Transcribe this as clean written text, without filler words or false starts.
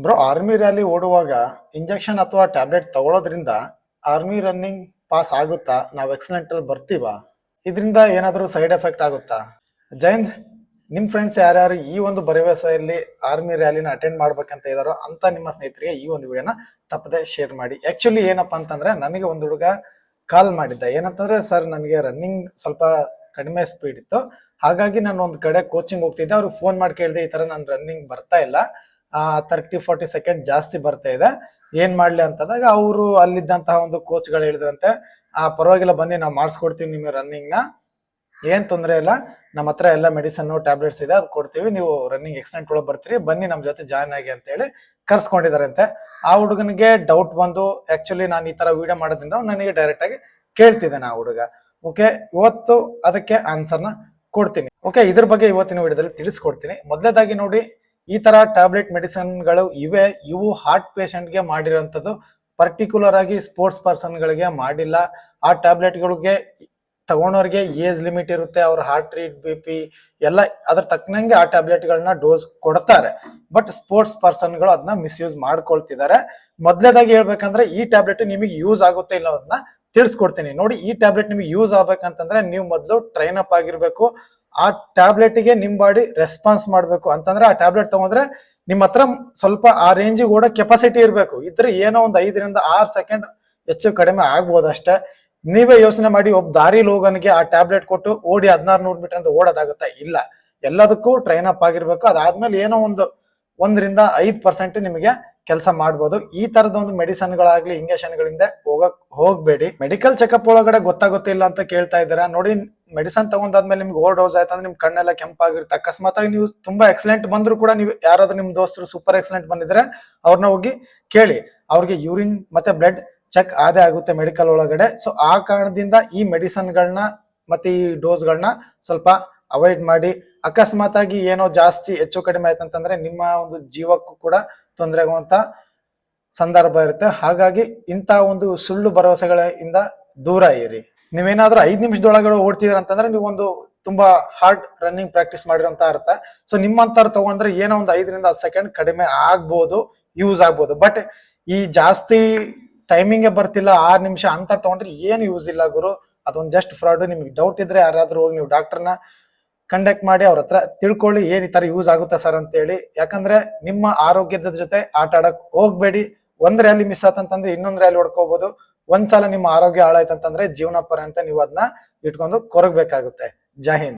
Bro, army rally ಓಡುವಾಗ injection ಅಥವಾ tablet ತಗೊಳ್ಳೋದ್ರಿಂದ army running pass ಆಗುತ್ತಾ? ನಾವು ಎಕ್ಸಲೆಂಟ್ ಅಲ್ಲಿ ಬರ್ತೀವಾ? ಇದರಿಂದ ಏನಾದರೂ ಸೈಡ್ ಎಫೆಕ್ಟ್ ಆಗುತ್ತಾ? ಜೈಂದ್, ನಿಮ್ಮ ಫ್ರೆಂಡ್ಸ್ ಯಾರ್ಯಾರು ಈ ಒಂದು ಭರವಸೆಯಲ್ಲಿ ಆರ್ಮಿ ರ್ಯಾಲಿನ ಅಟೆಂಡ್ ಮಾಡ್ಬೇಕಂತ ಇದಾರೋ ಅಂತ ನಿಮ್ಮ ಸ್ನೇಹಿತರಿಗೆ ಈ ಒಂದು ವಿಡಿಯೋನ ತಪ್ಪದೆ ಶೇರ್ ಮಾಡಿ. ಆಕ್ಚುಲಿ ಏನಪ್ಪಾ ಅಂತಂದ್ರೆ, ನನಗೆ ಒಂದು ಹುಡುಗ ಕಾಲ್ ಮಾಡಿದ್ದ. ಏನಂತಂದ್ರೆ, ಸರ್ ನನಗೆ ರನ್ನಿಂಗ್ ಸ್ವಲ್ಪ ಕಡಿಮೆ ಸ್ಪೀಡ್ ಇತ್ತು, ಹಾಗಾಗಿ ನಾನು ಒಂದು ಕಡೆ ಕೋಚಿಂಗ್ ಹೋಗ್ತಿದ್ದೆ. ಅವ್ರಿಗೆ ಫೋನ್ ಮಾಡಿ ಕೇಳಿದೆ, ಈ ತರ ನಾನು ರನ್ನಿಂಗ್ ಬರ್ತಾ ಇಲ್ಲ, 30-40 ಸೆಕೆಂಡ್ ಜಾಸ್ತಿ ಬರ್ತಾ ಇದೆ, ಏನ್ ಮಾಡ್ಲಿ ಅಂತಂದಾಗ ಅವರು ಅಲ್ಲಿದ್ದಂತಹ ಒಂದು ಕೋಚ್ಗಳು ಹೇಳಿದ್ರಂತೆ, ಪರವಾಗಿಲ್ಲ ಬನ್ನಿ ನಾವು ಮಾಡಿಸ್ಕೊಡ್ತೀವಿ ನಿಮಗೆ ರನ್ನಿಂಗ್ ನ, ಏನ್ ತೊಂದರೆ ಇಲ್ಲ, ನಮ್ಮ ಹತ್ರ ಎಲ್ಲ ಮೆಡಿಸನ್ ಟ್ಯಾಬ್ಲೆಟ್ಸ್ ಇದೆ, ಅದು ಕೊಡ್ತೀವಿ, ನೀವು ರನ್ನಿಂಗ್ ಎಕ್ಸಲೆಂಟ್ ಒಳಗೆ ಬರ್ತೀರಿ, ಬನ್ನಿ ನಮ್ಮ ಜೊತೆ ಜಾಯ್ನ್ ಆಗಿ ಅಂತ ಹೇಳಿ ಕರ್ಸ್ಕೊಂಡಿದಾರಂತೆ. ಆ ಹುಡುಗನಿಗೆ ಡೌಟ್ ಬಂದು, ಆಕ್ಚುಲಿ ನಾನು ಈ ತರ ವಿಡಿಯೋ ಮಾಡೋದ್ರಿಂದ ನನಗೆ ಡೈರೆಕ್ಟ್ ಆಗಿ ಕೇಳ್ತಿದ್ದಾನೆ ಆ ಹುಡುಗ. ಓಕೆ, ಇವತ್ತು ಅದಕ್ಕೆ ಆನ್ಸರ್ನ ಕೊಡ್ತೀನಿ. ಓಕೆ, ಇದ್ರ ಬಗ್ಗೆ ಇವತ್ತಿನ ವಿಡಿಯೋದಲ್ಲಿ ತಿಳಿಸ್ಕೊಡ್ತೀನಿ. ಮೊದಲೇದಾಗಿ ನೋಡಿ, ಈ ತರ ಟ್ಯಾಬ್ಲೆಟ್ ಮೆಡಿಸಿನ್ಗಳು ಇವು ಹಾರ್ಟ್ ಪೇಷಂಟ್ಗೆ ಮಾಡಿರೋಂಥದ್ದು, ಪರ್ಟಿಕ್ಯುಲರ್ ಆಗಿ ಸ್ಪೋರ್ಟ್ಸ್ ಪರ್ಸನ್ಗಳಿಗೆ ಮಾಡಿಲ್ಲ. ಆ ಟ್ಯಾಬ್ಲೆಟ್ಗಳಿಗೆ ತಗೊಂಡವ್ರಿಗೆ ಏಜ್ ಲಿಮಿಟ್ ಇರುತ್ತೆ, ಅವ್ರ ಹಾರ್ಟ್ ರೇಟ್, BP ಎಲ್ಲ ಅದ್ರ ತಕ್ಕನಂಗೆ ಆ ಟ್ಯಾಬ್ಲೆಟ್ಗಳನ್ನ ಡೋಸ್ ಕೊಡ್ತಾರೆ. ಬಟ್ ಸ್ಪೋರ್ಟ್ಸ್ ಪರ್ಸನ್ಗಳು ಅದನ್ನ ಮಿಸ್ಯೂಸ್ ಮಾಡ್ಕೊಳ್ತಿದ್ದಾರೆ. ಮೊದಲೇದಾಗಿ ಹೇಳ್ಬೇಕಂದ್ರೆ, ಈ ಟ್ಯಾಬ್ಲೆಟ್ ನಿಮಗೆ ಯೂಸ್ ಆಗುತ್ತೆ ಇಲ್ಲ ಅದನ್ನ ತಿಳಿಸ್ಕೊಡ್ತೀನಿ. ನೋಡಿ, ಈ ಟ್ಯಾಬ್ಲೆಟ್ ನಿಮಗೆ ಯೂಸ್ ಆಗ್ಬೇಕಂತಂದ್ರೆ ನೀವು ಮೊದಲು ಟ್ರೈನ್ ಅಪ್ ಆಗಿರ್ಬೇಕು. ಆ ಟ್ಯಾಬ್ಲೆಟ್ಗೆ ನಿಮ್ ಬಾಡಿ ರೆಸ್ಪಾನ್ಸ್ ಮಾಡ್ಬೇಕು. ಅಂತಂದ್ರೆ ಆ ಟ್ಯಾಬ್ಲೆಟ್ ತಗೊಂಡ್ರೆ ನಿಮ್ಮ ಹತ್ರ ಸ್ವಲ್ಪ ಆ ರೇಂಜಿಗೆ ಓಡೋ ಕೆಪಾಸಿಟಿ ಇರಬೇಕು. ಇದ್ರೆ ಏನೋ ಒಂದು 5-6 ಸೆಕೆಂಡ್ ಹೆಚ್ಚು ಕಡಿಮೆ ಆಗ್ಬೋದು ಅಷ್ಟೇ. ನೀವೇ ಯೋಚನೆ ಮಾಡಿ, ಒಬ್ಬ ದಾರಿಲಿ ಹೋಗೋನಿಗೆ ಆ ಟ್ಯಾಬ್ಲೆಟ್ ಕೊಟ್ಟು ಓಡಿ 1600 ಮೀಟರ್ ಅಂತ ಓಡೋದಾಗುತ್ತಾ? ಇಲ್ಲ. ಎಲ್ಲದಕ್ಕೂ ಟ್ರೈನ್ ಅಪ್ ಆಗಿರ್ಬೇಕು. ಅದಾದ್ಮೇಲೆ ಏನೋ 1-5% ನಿಮಗೆ ಕೆಲಸ ಮಾಡ್ಬೋದು. ಈ ತರದ ಒಂದು ಮೆಡಿಸನ್ಗಳಾಗ್ಲಿ ಇಂಜೆಕ್ಷನ್ಗಳಿಂದ ಹೋಗ್ಬೇಡಿ. ಮೆಡಿಕಲ್ ಚೆಕಪ್ ಒಳಗಡೆ ಗೊತ್ತಾಗುತ್ತಿಲ್ಲ ಅಂತ ಕೇಳ್ತಾ ಇದ್ದೀರಾ. ನೋಡಿ, ಮೆಡಿಸನ್ ತಗೊಂಡಾದ್ಮೇಲೆ ನಿಮ್ಗೆ ಓವರ್ ಡೋಸ್ ಆಯ್ತು ಅಂದ್ರೆ ನಿಮ್ ಕಣ್ಣೆಲ್ಲ ಕೆಂಪಾಗಿರುತ್ತೆ. ಅಕಸ್ಮಾತ್ ಆಗಿ ನೀವು ತುಂಬಾ ಎಕ್ಸಲೆಂಟ್ ಬಂದ್ರು ಕೂಡ, ನೀವು ಯಾರಾದ್ರೂ ನಿಮ್ ದೋಸ್ತರು ಸೂಪರ್ ಎಕ್ಸಲೆಂಟ್ ಬಂದಿದ್ರೆ ಅವ್ರನ್ನ ಹೋಗಿ ಕೇಳಿ, ಅವ್ರಿಗೆ ಯೂರಿನ್ ಮತ್ತೆ ಬ್ಲಡ್ ಚೆಕ್ ಆದೇ ಆಗುತ್ತೆ ಮೆಡಿಕಲ್ ಒಳಗಡೆ. ಸೊ ಆ ಕಾರಣದಿಂದ ಈ ಮೆಡಿಸನ್ಗಳನ್ನ ಮತ್ತೆ ಈ ಡೋಸ್ಗಳನ್ನ ಸ್ವಲ್ಪ ಅವಾಯ್ಡ್ ಮಾಡಿ. ಅಕಸ್ಮಾತ್ ಆಗಿ ಏನೋ ಜಾಸ್ತಿ ಹೆಚ್ಚು ಕಡಿಮೆ ಆಯ್ತಂತಂದ್ರೆ ನಿಮ್ಮ ಒಂದು ಜೀವಕ್ಕೂ ಕೂಡ ತೊಂದರೆ ಆಗುವಂತ ಸಂದರ್ಭ ಇರುತ್ತೆ. ಹಾಗಾಗಿ ಇಂಥ ಒಂದು ಸುಳ್ಳು ಭರವಸೆಗಳಿಂದ ದೂರ ಇರಿ. ನೀವೇನಾದ್ರೂ 5 ನಿಮಿಷದೊಳಗಡೆ ಓಡ್ತಿದ್ರ ಅಂತಂದ್ರೆ ನೀವು ಒಂದು ತುಂಬಾ ಹಾರ್ಡ್ ರನ್ನಿಂಗ್ ಪ್ರಾಕ್ಟೀಸ್ ಮಾಡಿರೋಂತ ಅರ್ಥ. ಸೊ ನಿಮ್ಮಂತಾರು ತಗೊಂಡ್ರೆ ಏನೋ ಒಂದು 5-10 ಸೆಕೆಂಡ್ ಕಡಿಮೆ ಆಗ್ಬೋದು, ಯೂಸ್ ಆಗ್ಬೋದು. ಬಟ್ ಈ ಜಾಸ್ತಿ ಟೈಮಿಂಗ್ ಬರ್ತಿಲ್ಲ 6 ನಿಮಿಷ ಅಂತ ತಗೊಂಡ್ರೆ ಏನು ಯೂಸ್ ಇಲ್ಲ ಗುರು. ಅದೊಂದು ಜಸ್ಟ್ ಫ್ರಾಡ್. ನಿಮ್ಗೆ ಡೌಟ್ ಇದ್ರೆ ಯಾರಾದ್ರೂ ಹೋಗಿ ನೀವು ಡಾಕ್ಟರ್ನ ಕಂಡಕ್ಟ್ ಮಾಡಿ, ಅವ್ರ ಹತ್ರ ತಿಳ್ಕೊಳ್ಳಿ ಏನ್ ಈ ತರ ಯೂಸ್ ಆಗುತ್ತಾ ಸರ್ ಅಂತ ಹೇಳಿ. ಯಾಕಂದ್ರೆ ನಿಮ್ಮ ಆರೋಗ್ಯದ ಜೊತೆ ಆಟ ಆಡಕ್ ಹೋಗ್ಬೇಡಿ. ಒಂದ್ ರ್ಯಾಲಿ ಮಿಸ್ ಆತಂತಂದ್ರೆ ಇನ್ನೊಂದ್ ರ್ಯಾಲಿ ಹೊಡ್ಕೋಬಹುದು. ಒಂದ್ಸಲ ನಿಮ್ಮ ಆರೋಗ್ಯ ಹಾಳಾಯ್ತಂತಂದ್ರೆ ಜೀವನ ಪರ್ಯಂತ ನೀವು ಅದನ್ನ ಇಟ್ಕೊಂಡು ಕೊರಗಬೇಕಾಗುತ್ತೆ. ಜೈ ಹಿಂದ್.